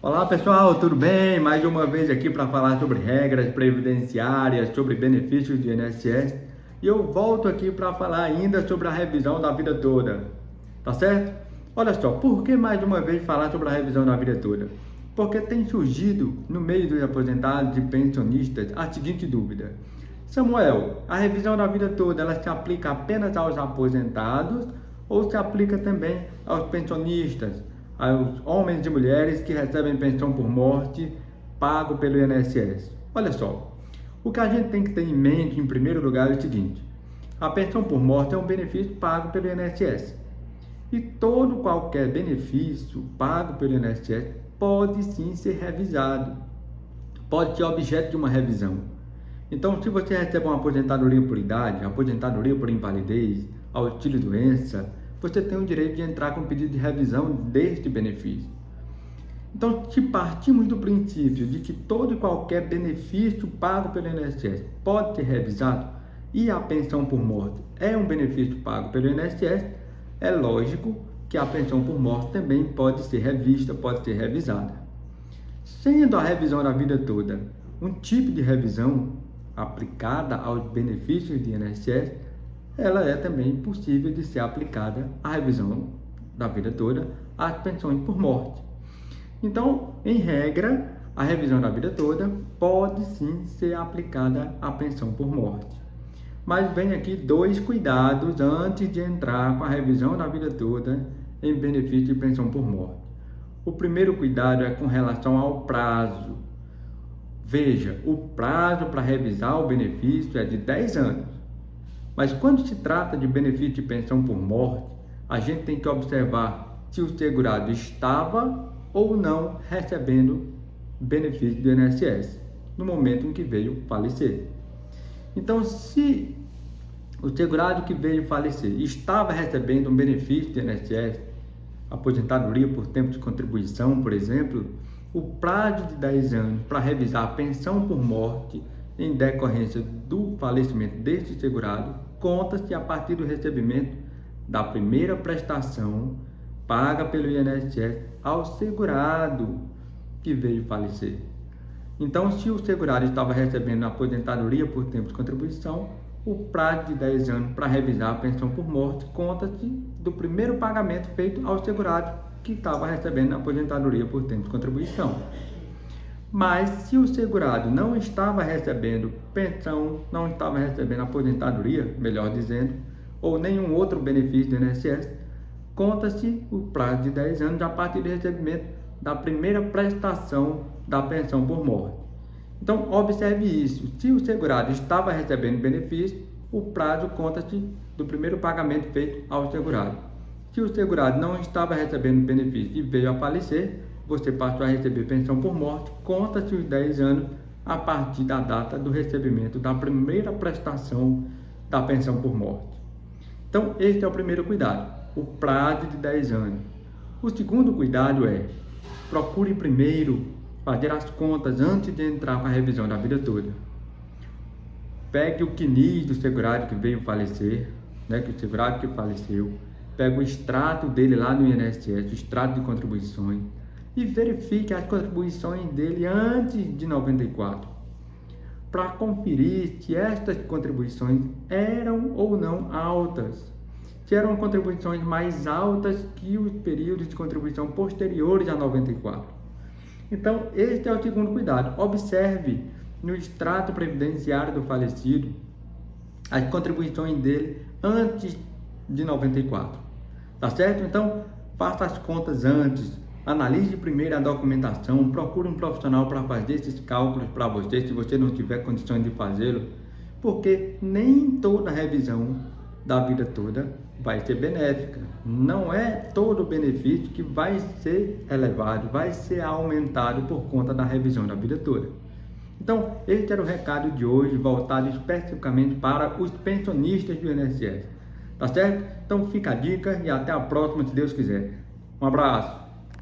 Olá pessoal, tudo bem? Mais uma vez aqui para falar sobre regras previdenciárias, sobre benefícios do INSS. E eu volto aqui para falar ainda sobre a revisão da vida toda, tá certo? Olha só, por que mais uma vez falar sobre a revisão da vida toda? Porque tem surgido no meio dos aposentados e pensionistas a seguinte dúvida: Samuel, a revisão da vida toda ela se aplica apenas aos aposentados ou se aplica também aos pensionistas, aos homens e mulheres que recebem pensão por morte pago pelo INSS? Olha só, o que a gente tem que ter em mente em primeiro lugar é o seguinte: a pensão por morte é um benefício pago pelo INSS e todo qualquer benefício pago pelo INSS pode sim ser revisado, pode ser objeto de uma revisão. Então, se você recebe uma aposentadoria por idade, aposentadoria por invalidez, auxílio-doença, você tem o direito de entrar com pedido de revisão deste benefício. Então, se partimos do princípio de que todo e qualquer benefício pago pelo INSS pode ser revisado e a pensão por morte é um benefício pago pelo INSS, é lógico que a pensão por morte também pode ser revista, pode ser revisada. Sendo a revisão da vida toda um tipo de revisão aplicada aos benefícios do INSS, ela é também possível de ser aplicada à revisão da vida toda às pensões por morte. Então, em regra, a revisão da vida toda pode sim ser aplicada à pensão por morte. Mas vem aqui dois cuidados antes de entrar com a revisão da vida toda em benefício de pensão por morte. O primeiro cuidado é com relação ao prazo. Veja, o prazo para revisar o benefício é de 10 anos. Mas quando se trata de benefício de pensão por morte, a gente tem que observar se o segurado estava ou não recebendo benefício do INSS no momento em que veio falecer. Então, se o segurado que veio falecer estava recebendo um benefício do INSS, aposentadoria por tempo de contribuição, por exemplo, o prazo de 10 anos para revisar a pensão por morte em decorrência do falecimento deste segurado conta-se a partir do recebimento da primeira prestação paga pelo INSS ao segurado que veio falecer. Então, se o segurado estava recebendo aposentadoria por tempo de contribuição, o prazo de 10 anos para revisar a pensão por morte conta-se do primeiro pagamento feito ao segurado que estava recebendo aposentadoria por tempo de contribuição. Mas se o segurado não estava recebendo pensão, não estava recebendo aposentadoria, melhor dizendo, ou nenhum outro benefício do INSS, conta-se o prazo de 10 anos a partir do recebimento da primeira prestação da pensão por morte. Então, observe isso: se o segurado estava recebendo benefício, o prazo conta-se do primeiro pagamento feito ao segurado. Se o segurado não estava recebendo benefício e veio a falecer, você passou a receber pensão por morte, conta-se os 10 anos a partir da data do recebimento da primeira prestação da pensão por morte. Então, este é o primeiro cuidado, o prazo de 10 anos. O segundo cuidado é: procure primeiro fazer as contas antes de entrar com a revisão da vida toda. Pegue o CNIS do segurado que veio falecer, que o segurado que faleceu, pega o extrato dele lá no INSS, o extrato de contribuições, e verifique as contribuições dele antes de 94, para conferir se estas contribuições eram ou não altas, se eram contribuições mais altas que os períodos de contribuição posteriores a 94. Então, este é o segundo cuidado. Observe no extrato previdenciário do falecido as contribuições dele antes de 94. Tá certo? Então, faça as contas antes, analise primeiro a documentação, procure um profissional para fazer esses cálculos para você, se você não tiver condições de fazê-lo, porque nem toda revisão da vida toda vai ser benéfica. Não é todo benefício que vai ser elevado, vai ser aumentado por conta da revisão da vida toda. Então, este era o recado de hoje, voltado especificamente para os pensionistas do INSS. Tá certo? Então fica a dica e até a próxima, se Deus quiser. Um abraço!